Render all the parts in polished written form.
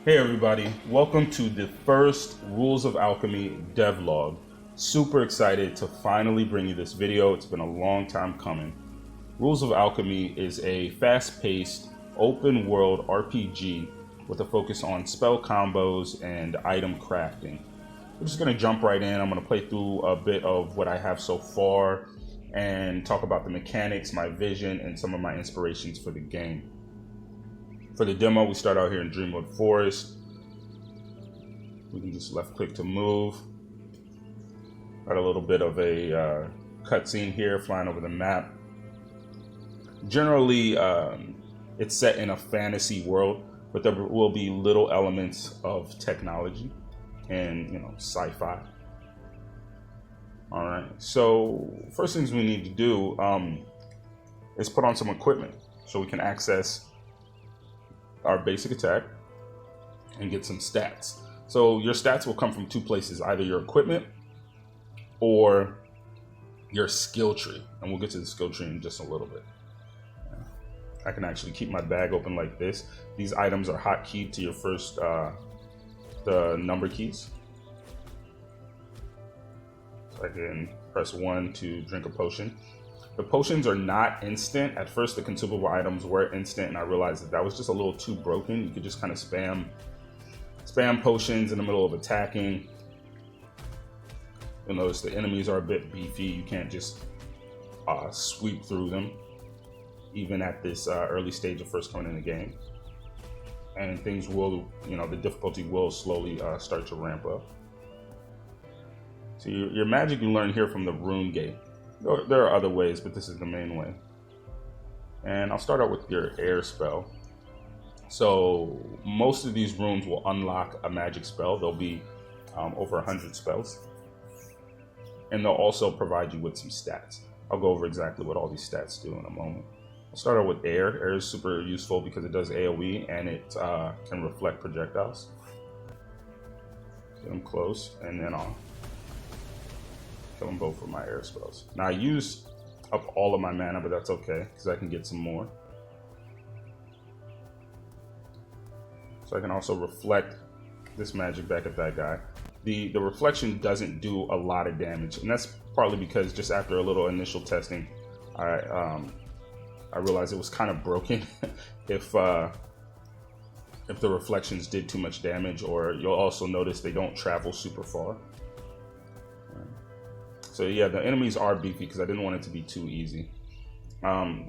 Hey everybody, welcome to the first Rules of Alchemy devlog. Super excited to finally bring you this video. It's been a long time coming. Rules of Alchemy is a fast-paced, open-world RPG with a focus on spell combos and item crafting. We're just going to jump right in. I'm going to play through a bit of what I have so far and talk about the mechanics, my vision, and some of my inspirations for the game. For the demo, we start out here in Dreamwood Forest. We can just left click to move. Got a little bit of a cutscene here flying over the map. Generally, it's set in a fantasy world, but there will be little elements of technology and, sci-fi. All right, so first things we need to do is put on some equipment so we can access our basic attack and get some stats. So your stats will come from two places, either your equipment or your skill tree. And we'll get to the skill tree in just a little bit. I can actually keep my bag open like this. These items are hotkeyed to your first, the number keys. So I can press 1 to drink a potion. The potions are not instant. At first, the consumable items were instant, and I realized that was just a little too broken. You could just kind of spam potions in the middle of attacking. You'll notice the enemies are a bit beefy. You can't just sweep through them, even at this early stage of first coming in the game. And things will, the difficulty will slowly start to ramp up. So your magic you learn here from the rune gate. There are other ways, but this is the main way. And I'll start out with your air spell. So most of these runes will unlock a magic spell. There'll be over 100 spells. And they'll also provide you with some stats. I'll go over exactly what all these stats do in a moment. I'll start out with air. Air is super useful because it does AoE and it can reflect projectiles. Get them close, and then I'll kill them both with my air spells. Now I use up all of my mana, but that's okay because I can get some more. So I can also reflect this magic back at that guy. The reflection doesn't do a lot of damage, and that's partly because just after a little initial testing, I realized it was kind of broken if the reflections did too much damage, or you'll also notice they don't travel super far. So yeah, the enemies are beefy because I didn't want it to be too easy.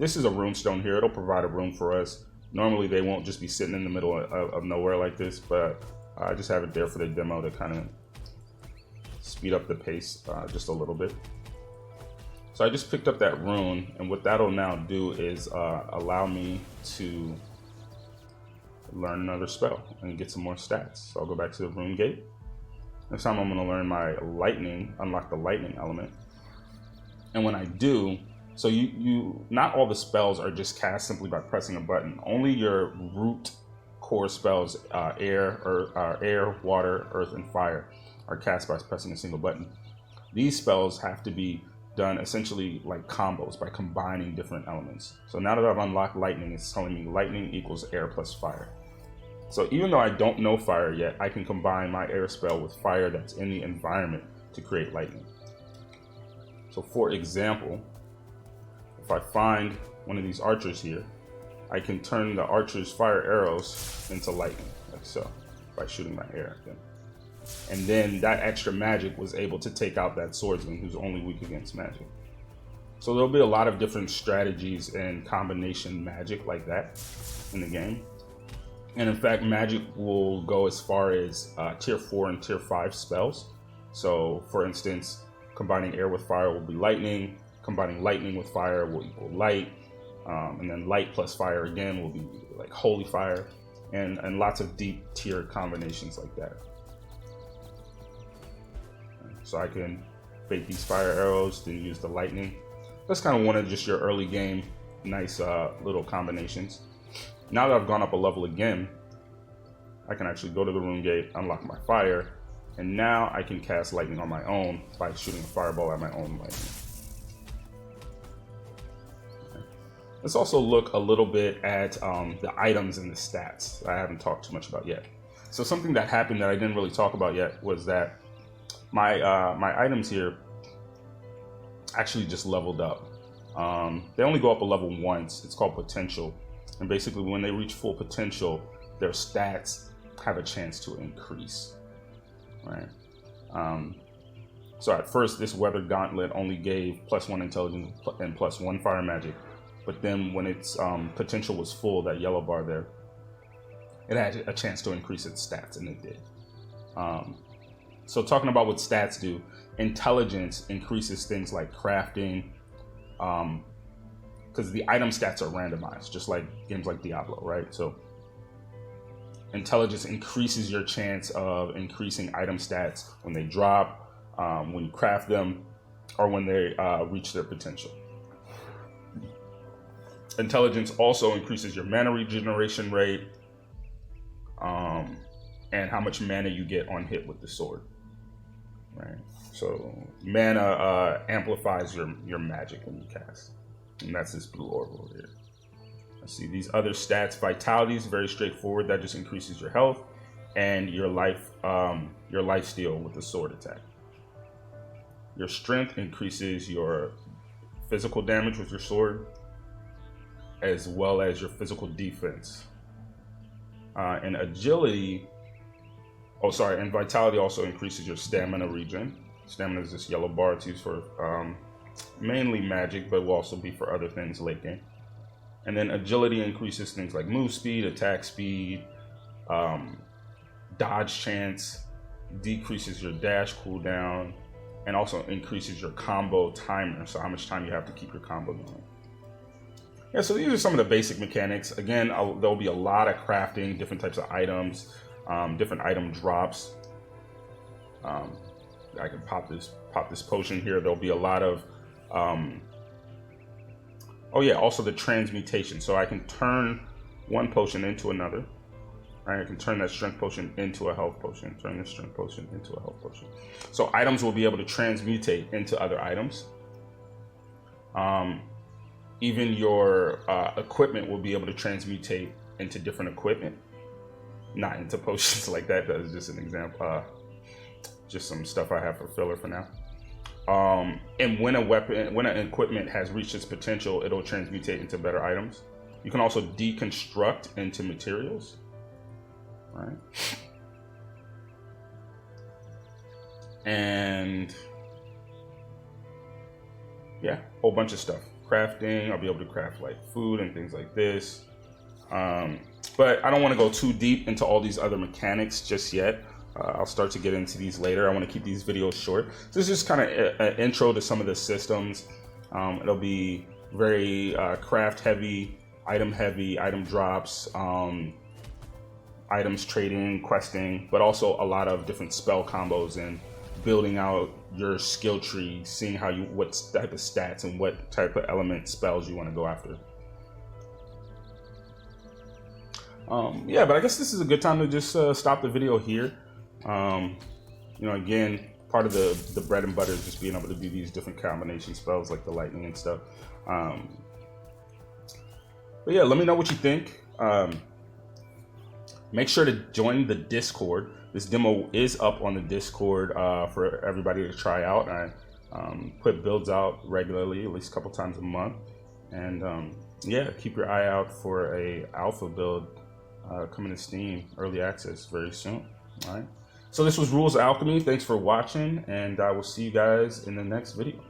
This is a runestone here. It'll provide a room for us. Normally they won't just be sitting in the middle of nowhere like this, but I just have it there for the demo to kind of speed up the pace just a little bit. So I just picked up that rune, and what that'll now do is allow me to learn another spell and get some more stats. So I'll go back to the rune gate. This time I'm going to learn my lightning, unlock the lightning element. And when I do, so you not all the spells are just cast simply by pressing a button. Only your root core spells, air, water, earth, and fire, are cast by pressing a single button. These spells have to be done essentially like combos by combining different elements. So now that I've unlocked lightning, it's telling me lightning equals air plus fire. So even though I don't know fire yet, I can combine my air spell with fire that's in the environment to create lightning. So for example, if I find one of these archers here, I can turn the archer's fire arrows into lightning, like so, by shooting my air at them. And then that extra magic was able to take out that swordsman who's only weak against magic. So there'll be a lot of different strategies and combination magic like that in the game. And in fact, magic will go as far as tier 4 and tier 5 spells. So for instance, combining air with fire will be lightning, combining lightning with fire will equal light, and then light plus fire again will be like holy fire, and lots of deep tier combinations like that. So I can bait these fire arrows, then use the lightning. That's kind of one of just your early game nice little combinations. Now that I've gone up a level again, I can actually go to the rune gate, unlock my fire, and now I can cast lightning on my own by shooting a fireball at my own lightning. Okay. Let's also look a little bit at the items and the stats I haven't talked too much about yet. So something that happened that I didn't really talk about yet was that my items here actually just leveled up. They only go up a level once. It's called potential. And basically when they reach full potential, their stats have a chance to increase, right? So at first this weather gauntlet only gave +1 intelligence and +1 fire magic. But then when its potential was full, that yellow bar there, it had a chance to increase its stats, and it did. So talking about what stats do, intelligence increases things like crafting, because the item stats are randomized, just like games like Diablo, right? So intelligence increases your chance of increasing item stats when they drop, when you craft them, or when they reach their potential. Intelligence also increases your mana regeneration rate, and how much mana you get on hit with the sword, right? So mana amplifies your magic when you cast, and that's this blue orb here. Let's see, these other stats. Vitality is very straightforward. That just increases your health and your life steal with the sword attack. Your strength increases your physical damage with your sword, as well as your physical defense. And agility, and vitality also increases your stamina regen. Stamina is this yellow bar. It's used for mainly magic, but will also be for other things late game. And then agility increases things like move speed, attack speed, dodge chance, decreases your dash cooldown, and also increases your combo timer, so how much time you have to keep your combo going. Yeah, so these are some of the basic mechanics. Again, there'll be a lot of crafting, different types of items, different item drops. I can pop this potion here. There'll be a lot of, also the transmutation. So I can turn one potion into another. Right? I can turn that strength potion into a health potion, turn this strength potion into a health potion. So items will be able to transmutate into other items. Even your equipment will be able to transmutate into different equipment, not into potions like that. That's just an example, just some stuff I have for filler for now. And when an equipment has reached its potential, it'll transmutate into better items. You can also deconstruct into materials, right? And yeah, whole bunch of stuff. Crafting, I'll be able to craft like food and things like this. But I don't want to go too deep into all these other mechanics just yet. I'll start to get into these later. I want to keep these videos short. So this is just kind of an intro to some of the systems. It'll be very craft heavy, item drops, items trading, questing, but also a lot of different spell combos and building out your skill tree, seeing what type of stats and what type of element spells you want to go after. Yeah, but I guess this is a good time to just stop the video here. Again, part of the bread and butter is just being able to do these different combination spells like the lightning and stuff. But yeah, let me know what you think. Make sure to join the Discord. This demo is up on the Discord for everybody to try out. I put builds out regularly, at least a couple times a month. And yeah, keep your eye out for a alpha build coming to Steam, early access very soon. All right. So this was Rules Alchemy. Thanks for watching, and I will see you guys in the next video.